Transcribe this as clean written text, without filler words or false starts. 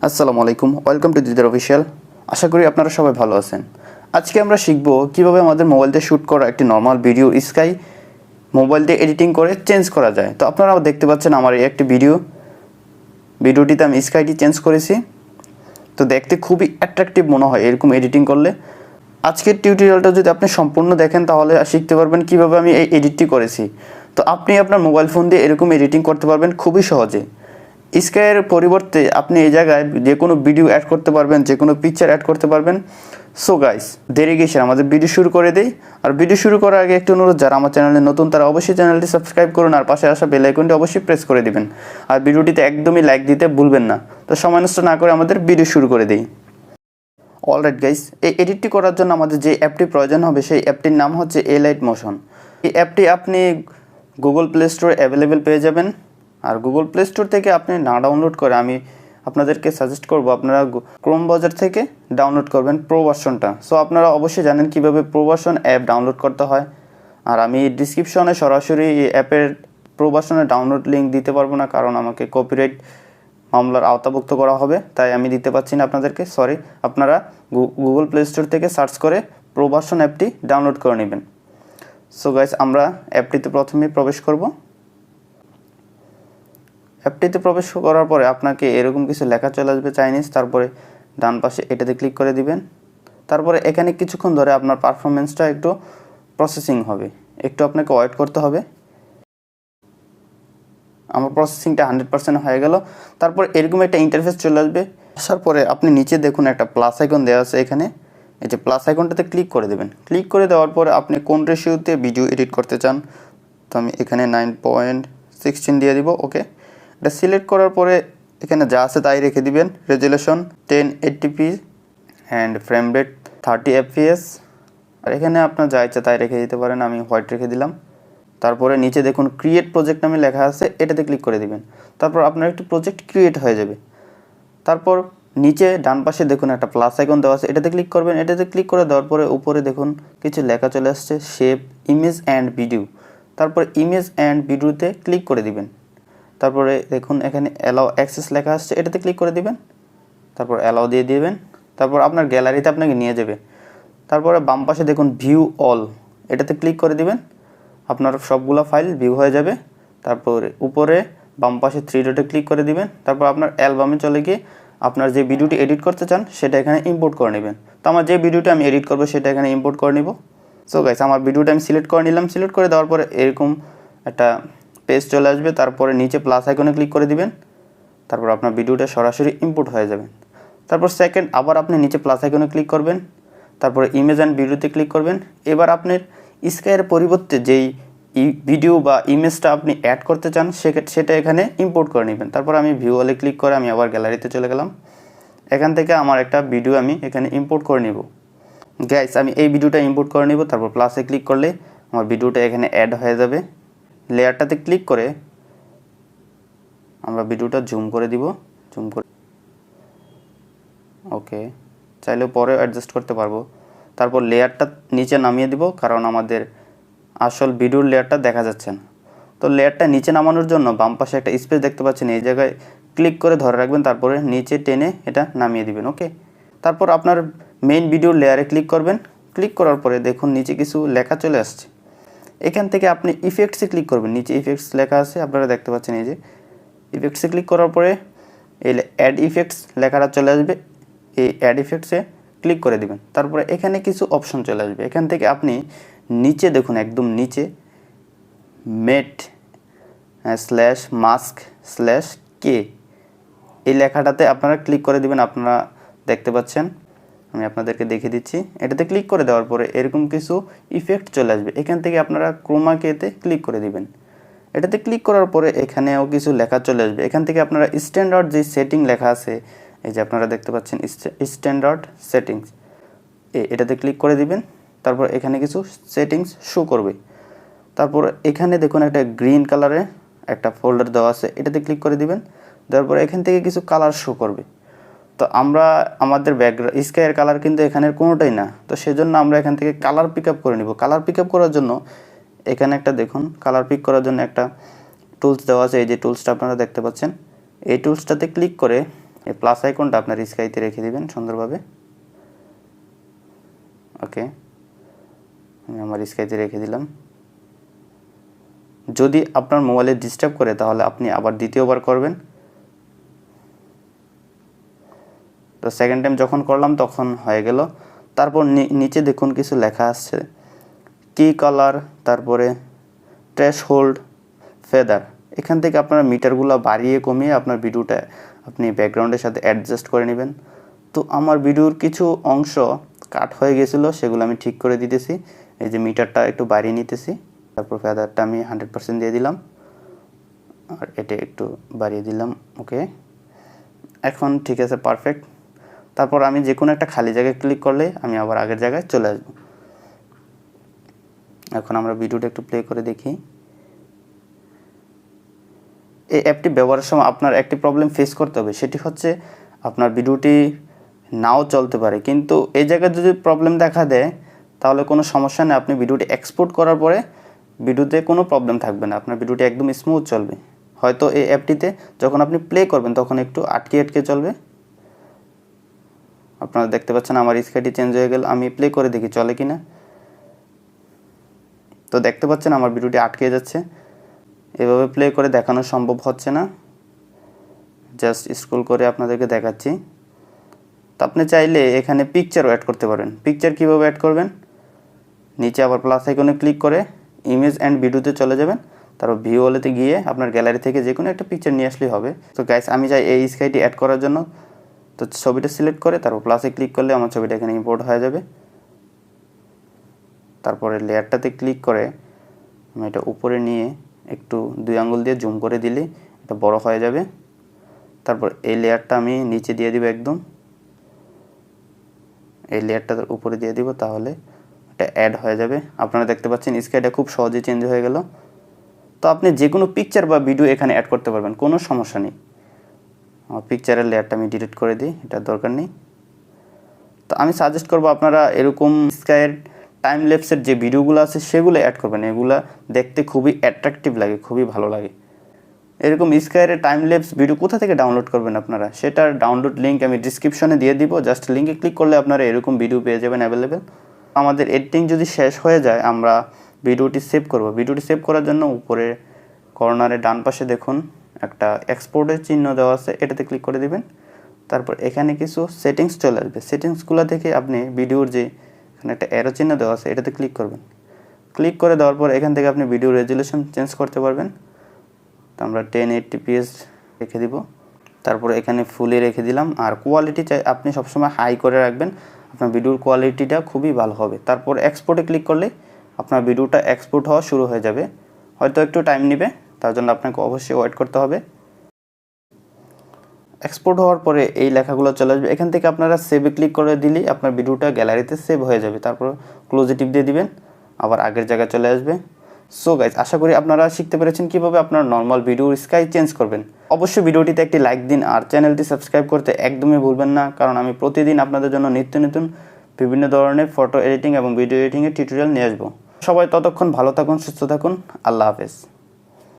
আসসালামু আলাইকুম, welcome to Didar official. আশা করি আপনারা সবাই ভালো আছেন। আজকে আমরা শিখব কিভাবে আমাদের মোবাইল দিয়ে শ্যুট করা একটি নর্মাল ভিডিও স্কাই মোবাইল দিয়ে এডিটিং করে চেঞ্জ করা যায়। তো আপনারা দেখতে পাচ্ছেন আমার এই একটি ভিডিওটিতে আমি স্কাইটি চেঞ্জ করেছি। তো দেখতে খুবই অ্যাট্রাকটিভ মনে হয় এরকম এডিটিং করলে। আজকের টিউটোরিয়ালটা যদি আপনি সম্পূর্ণ দেখেন তাহলে শিখতে পারবেন কিভাবে আমি এই এডিটটি করেছি। তো আপনি আপনার মোবাইল ফোন দিয়ে এরকম এডিটিং করতে পারবেন খুবই সহজে। স্কাইয়ের পরিবর্তে আপনি এই জায়গায় যে কোনো ভিডিও অ্যাড করতে পারবেন, যে কোনো পিকচার অ্যাড করতে পারবেন। সো গাইস, দেরি গেছে, আমাদের ভিডিও শুরু করে দেই। আর ভিডিও শুরু করার আগে একটি অনুরোধ, যারা আমার চ্যানেলে নতুন তারা অবশ্যই চ্যানেলটি সাবস্ক্রাইব করুন আর পাশে আসা বেল আইকনটি অবশ্যই প্রেস করে দিবেন। আর ভিডিওটিতে একদমই লাইক দিতে ভুলবেন না। তো সময় নষ্ট না করে আমাদের ভিডিও শুরু করে দেই। অলরাইট গাইস, এই এডিটটি করার জন্য আমাদের যে অ্যাপটি প্রয়োজন হবে সেই অ্যাপটির নাম হচ্ছে এলাইট মোশন। এই অ্যাপটি আপনি গুগল প্লে স্টোরে অ্যাভেলেবেল পেয়ে যাবেন। আর গুগল প্লে স্টোর থেকে আপনি না ডাউনলোড করে আমি আপনাদেরকে সাজেস্ট করব আপনারা ক্রোম ব্রাউজার থেকে ডাউনলোড করবেন প্রো ভার্সনটা। সো আপনারা অবশ্যই জানেন কিভাবে প্রো ভার্সন অ্যাপ ডাউনলোড করতে হয়। আর আমি ডিসক্রিপশনে সরাসরি এই অ্যাপের প্রো ভার্সনের ডাউনলোড লিঙ্ক দিতে পারবো না, কারণ আমাকে কপিরাইট মামলার আওতাভুক্ত করা হবে, তাই আমি দিতে পারছি না আপনাদেরকে, সরি। আপনারা গুগল প্লে স্টোর থেকে সার্চ করে প্রো ভার্সন অ্যাপটি ডাউনলোড করে নেবেন। সো গাইস, আমরা অ্যাপটিতে প্রথমে প্রবেশ করব। অ্যাপটিতে প্রবেশ করার পরে আপনাকে এরকম কিছু লেখা চলে আসবে চাইনিজ, তারপরে ডান পাশে এটাতে ক্লিক করে দিবেন। তারপরে এখানে কিছুক্ষণ ধরে আপনার পারফরমেন্সটা একটু প্রসেসিং হবে, একটু আপনাকে ওয়েট করতে হবে। আমার প্রসেসিংটা 100% হয়ে গেল। তারপর এরকম একটা ইন্টারফেস চলে আসবে। আসার পরে আপনি নিচে দেখুন একটা প্লাস আইকন দেওয়া আছে, এখানে এই যে প্লাস আইকনটাতে ক্লিক করে দেবেন। ক্লিক করে দেওয়ার পরে আপনি কোন রেশিওতে ভিডিও এডিট করতে চান, তো আমি এখানে 9.16 দিয়ে দিব। ওকে, এটা সিলেক্ট করার পরে এখানে যা আছে তাই রেখে দিবেন। Resolution 1080p and frame rate 30 fps। আর এখানে আপনার যা ইচ্ছা তাই রেখে দিতে পারেন, আমি হোয়াইট রেখে দিলাম। তারপরে নিচে দেখুন ক্রিয়েট প্রজেক্ট নামে লেখা আছে, এটাতে ক্লিক করে দিবেন। তারপর আপনার একটি প্রজেক্ট ক্রিয়েট হয়ে যাবে। তারপর নিচে ডান পাশে দেখুন একটা প্লাস আইকন দেওয়া আছে, এটাতে ক্লিক করবেন। এটাতে ক্লিক করে দেওয়ার পরে উপরে দেখুন কিছু লেখা চলে আসছে, শেপ, ইমেজ অ্যান্ড ভিডিও। তারপর ইমেজ অ্যান্ড ভিডিওতে ক্লিক করে দিবেন। তারপরে দেখুন এখানে অ্যালাউ অ্যাক্সেস লেখা আসছে, এটাতে ক্লিক করে দিবেন। তারপর অ্যালাউ দিয়ে দিবেন। তারপর আপনার গ্যালারিতে আপনাকে নিয়ে যাবে। তারপরে বাম পাশে দেখুন ভিউ অল, এটাতে ক্লিক করে দিবেন। আপনার সবগুলো ফাইল ভিউ হয়ে যাবে। তারপরে উপরে বাম পাশে 3 ডটে ক্লিক করে দিবেন। তারপর আপনার অ্যালবামে চলে গিয়ে আপনার যে ভিডিওটি এডিট করতে চান সেটা এখানে ইম্পোর্ট করে নেবেন। তো আমার যে ভিডিওটা আমি এডিট করবো সেটা এখানে ইম্পোর্ট করে নিব। সো গাইস, আমার ভিডিওটা আমি সিলেক্ট করে নিলাম। সিলেক্ট করে দেওয়ার পরে এরকম একটা পেজ চলে আসবে। তারপরে নিচে প্লাস আইকনে ক্লিক করে দিবেন। তারপর আপনার ভিডিওটা সরাসরি ইম্পোর্ট হয়ে যাবে। তারপর সেকেন্ড আবার আপনি নিচে প্লাস আইকনে ক্লিক করবেন। তারপরে ইমেজ অ্যান্ড ভিডিওতে ক্লিক করবেন। এবার আপনার স্কাইয়ের পরিবর্তে যেই ভিডিও বা ইমেজটা আপনি অ্যাড করতে চান সেটা এখানে ইম্পোর্ট করে নেবেন। তারপর আমি ভিউ অলে ক্লিক করে আমি আবার গ্যালারিতে চলে গেলাম। এখান থেকে আমার একটা ভিডিও আমি এখানে ইম্পোর্ট করে নিব। গাইস, আমি এই ভিডিওটা ইম্পোর্ট করে নিব। তারপর প্লাসে ক্লিক করলে আমার ভিডিওটা এখানে অ্যাড হয়ে যাবে। লেয়ারটাতে ক্লিক করে আমরা ভিডিওটা জুম করে দিব। জুম করে ওকে, চাইলেও পরে অ্যাডজাস্ট করতে পারবো। তারপর লেয়ারটা নিচে নামিয়ে দিব, কারণ আমাদের আসল ভিডিওর লেয়ারটা দেখা যাচ্ছে না। তো লেয়ারটা নিচে নামানোর জন্য বাম পাশে একটা স্পেস দেখতে পাচ্ছেন, এই জায়গায় ক্লিক করে ধরে রাখবেন। তারপরে নিচে টেনে এটা নামিয়ে দিবেন। ওকে, তারপর আপনার মেইন ভিডিওর লেয়ারে ক্লিক করবেন। ক্লিক করার পরে দেখুন নিচে কিছু লেখা চলে আসছে। এখান থেকে আপনি ইফেক্টসে ক্লিক করবেন। নিচে ইফেক্টস লেখা আছে, আপনারা দেখতে পাচ্ছেন। এই যে ইফেক্টসে ক্লিক করার পরে এই অ্যাড ইফেক্টস লেখাটা চলে আসবে। এই অ্যাড ইফেক্টসে ক্লিক করে দিবেন। তারপরে এখানে কিছু অপশন চলে আসবে। এখান থেকে আপনি নিচে দেখুন, একদম নিচে মেট /mask/k এই লেখাটাতে আপনারা ক্লিক করে দিবেন। আপনারা দেখতে পাচ্ছেন, আমি আপনাদেরকে দেখিয়ে দিচ্ছি। এটাতে ক্লিক করে দেওয়ার পরে এরকম কিছু ইফেক্ট চলে আসবে। এখান থেকে আপনারা ক্রোমা কেতে ক্লিক করে দিবেন। এটাতে ক্লিক করার পরে এখানেও কিছু লেখা চলে আসবে। এখান থেকে আপনারা স্ট্যান্ডার্ড যে সেটিং লেখা আছে, এই যে আপনারা দেখতে পাচ্ছেন স্ট্যান্ডার্ড সেটিংস, এটাতে ক্লিক করে দিবেন। তারপর এখানে কিছু সেটিংস শো করবে। তারপর এখানে দেখুন একটা গ্রিন কালারে একটা ফোল্ডার দেওয়া আছে, এটাতে ক্লিক করে দিবেন। দেওয়ার পরে এখান থেকে কিছু কালার শো করবে। তো আমরা আমাদের ব্যাকগ্রাউন্ড স্কাইয়ের কালার কিন্তু এখানের কোনোটাই না, তো সেজন্য আমরা এখান থেকে কালার পিক আপ করে নিব। কালার পিক আপ করার জন্য এখানে একটা দেখুন, কালার পিক করার জন্য একটা টুলস দেওয়া আছে। এই যে টুলসটা আপনারা দেখতে পাচ্ছেন, এই টুলসটাতে ক্লিক করে এই প্লাস আইকনটা আপনার স্কাইতে রেখে দিবেন সুন্দরভাবে। ওকে, আমি আমার স্কাইতে রেখে দিলাম। যদি আপনার মোবাইলে ডিস্টার্ব করে তাহলে আপনি আবার দ্বিতীয়বার করবেন। তো সেকেন্ড টাইম যখন করলাম তখন হয়ে গেল। তারপর নিচে দেখুন কিছু লেখা আসছে, কি কালার, তারপরে থ্রেশহোল্ড, ফেদার। এখান থেকে আপনার মিটারগুলো বাড়িয়ে কমিয়ে আপনার ভিডিওটা আপনি ব্যাকগ্রাউন্ডের সাথে অ্যাডজাস্ট করে নেবেন। তো আমার ভিডিওর কিছু অংশ কাট হয়ে গেছিলো, সেগুলো আমি ঠিক করে দিতেছি। এই যে মিটারটা একটু বাড়িয়ে নিতেছি, তারপর ফেদারটা আমি 100% দিয়ে দিলাম, আর এটা একটু বাড়িয়ে দিলাম। ওকে, এখন ঠিক আছে, পারফেক্ট। তারপর আমি যে কোনো একটা খালি জায়গায় ক্লিক করলে আমি আবার আগের জায়গায় চলে আসব। এখন আমরা ভিডিওটা একটু প্লে করে দেখি। এই অ্যাপটি ব্যবহারের সময় আপনার একটি প্রবলেম ফেস করতে হবে, সেটি হচ্ছে আপনার ভিডিওটি নাও চলতে পারে, কিন্তু এই জায়গায় যদি প্রবলেম দেখা দেয় তাহলে কোনো সমস্যা নেই। আপনি ভিডিওটি এক্সপোর্ট করার পরে ভিডিওতে কোনো প্রবলেম থাকবে না, আপনার ভিডিওটি একদম স্মুথ চলবে। হয়তো এই অ্যাপটিতে যখন আপনি প্লে করবেন তখন একটু আটকে আটকে চলবে। আপনারা দেখতে পাচ্ছেন আমার স্কাইটি চেঞ্জ হয়ে গেল। আমি প্লে করে দেখি চলে কি না। তো দেখতে পাচ্ছেন আমার ভিডিওটি আটকে যাচ্ছে, এভাবে প্লে করে দেখানো সম্ভব হচ্ছে না। জাস্ট স্ক্রল করে আপনাদেরকে দেখাচ্ছি। তো আপনি চাইলে এখানে পিকচারও অ্যাড করতে পারেন। পিকচার কীভাবে অ্যাড করবেন, নিচে আবার প্লাস আইকনে ক্লিক করে ইমেজ অ্যান্ড ভিডিওতে চলে যাবেন, তারপর ভিউ ওয়ালেতে গিয়ে আপনার গ্যালারি থেকে যে কোনো একটা পিকচার নিয়ে আসলেই হবে। তো গাইস, আমি চাই এই স্কাইটি অ্যাড করার জন্য। তো ছবিটা সিলেক্ট করে তারপর প্লাসে ক্লিক করলে আমার ছবিটা এখানে ইম্পোর্ট হয়ে যাবে। তারপরে লেয়ারটাতে ক্লিক করে আমি এটা উপরে নিয়ে একটু 2 আঙ্গুল দিয়ে জুম করে দিলে এটা বড় হয়ে যাবে। তারপর এই লেয়ারটা আমি নিচে দিয়ে দিব, একদম এই লেয়ারটা উপরে দিয়ে দিব, তাহলে এটা অ্যাড হয়ে যাবে। আপনারা দেখতে পাচ্ছেন স্কাইটা খুব সহজেই চেঞ্জ হয়ে গেল। তো আপনি যে কোনো পিকচার বা ভিডিও এখানে অ্যাড করতে পারবেন, কোনো সমস্যা নেই। আমার পিকচারের লেয়ারটা আমি ডিলিট করে দিই, এটা দরকার নেই। তো আমি সাজেস্ট করবো আপনারা এরকম স্কাইয়ের টাইম ল্যাপসের যে ভিডিওগুলো আছে সেগুলো অ্যাড করবেন। এগুলা দেখতে খুবই অ্যাট্রাকটিভ লাগে, খুবই ভালো লাগে। এরকম স্কাইয়ের টাইম ল্যাপস ভিডিও কোথা থেকে ডাউনলোড করবেন আপনারা, সেটার ডাউনলোড লিঙ্ক আমি ডিসক্রিপশনে দিয়ে দিব। জাস্ট লিঙ্কে ক্লিক করলে আপনারা এরকম ভিডিও পেয়ে যাবেন অ্যাভেলেবেল। আমাদের এডিটিং যদি শেষ হয়ে যায় আমরা ভিডিওটি সেভ করব। ভিডিওটি সেভ করার জন্য উপরে কর্নারে ডান পাশে দেখুন একটা এক্সপোর্টের চিহ্ন দেওয়া আছে, এটাতে ক্লিক করে দিবেন। তারপর এখানে কিছু সেটিংস চলে আসবে, সেটিংসগুলো থেকে আপনি ভিডিওর যে এখানে একটা অ্যারো চিহ্ন দেওয়া আছে এটাতে ক্লিক করবেন। ক্লিক করে দেওয়ার পর এখান থেকে আপনি ভিডিও রেজুলেশন চেঞ্জ করতে পারবেন। তো আমরা 1080p রেখে দিব, তারপর এখানে ফুলে রেখে দিলাম। আর কোয়ালিটি চাই আপনি সবসময় হাই করে রাখবেন, আপনার ভিডিওর কোয়ালিটিটা খুবই ভালো হবে। তারপর এক্সপোর্টে ক্লিক করলে আপনার ভিডিওটা এক্সপোর্ট হওয়া শুরু হয়ে যাবে। হয়তো একটু টাইম নেবে, তার জন্য আপনাকে অবশ্যই ওয়েট করতে হবে। এক্সপোর্ট হওয়ার পরে এই লেখাগুলো চলে আসবে, এখান থেকে আপনারা সেভে ক্লিক করে দিলেই আপনার ভিডিওটা গ্যালারিতে সেভ হয়ে যাবে। তারপর ক্লোজে টিপ দিয়ে দিবেন, আবার আগের জায়গায় চলে আসবে। সো গাইজ, আশা করি আপনারা শিখতে পেরেছেন কীভাবে আপনার নর্মাল ভিডিওর স্কাই চেঞ্জ করবেন। অবশ্যই ভিডিওটিতে একটি লাইক দিন আর চ্যানেলটি সাবস্ক্রাইব করতে একদমই ভুলবেন না, কারণ আমি প্রতিদিন আপনাদের জন্য নিত্য নতুন বিভিন্ন ধরনের ফটো এডিটিং এবং ভিডিও এডিটিংয়ের টিউটোরিয়াল নিয়ে আসবো। সবাই ততক্ষণ ভালো থাকুন, সুস্থ থাকুন। আল্লাহ হাফেজ।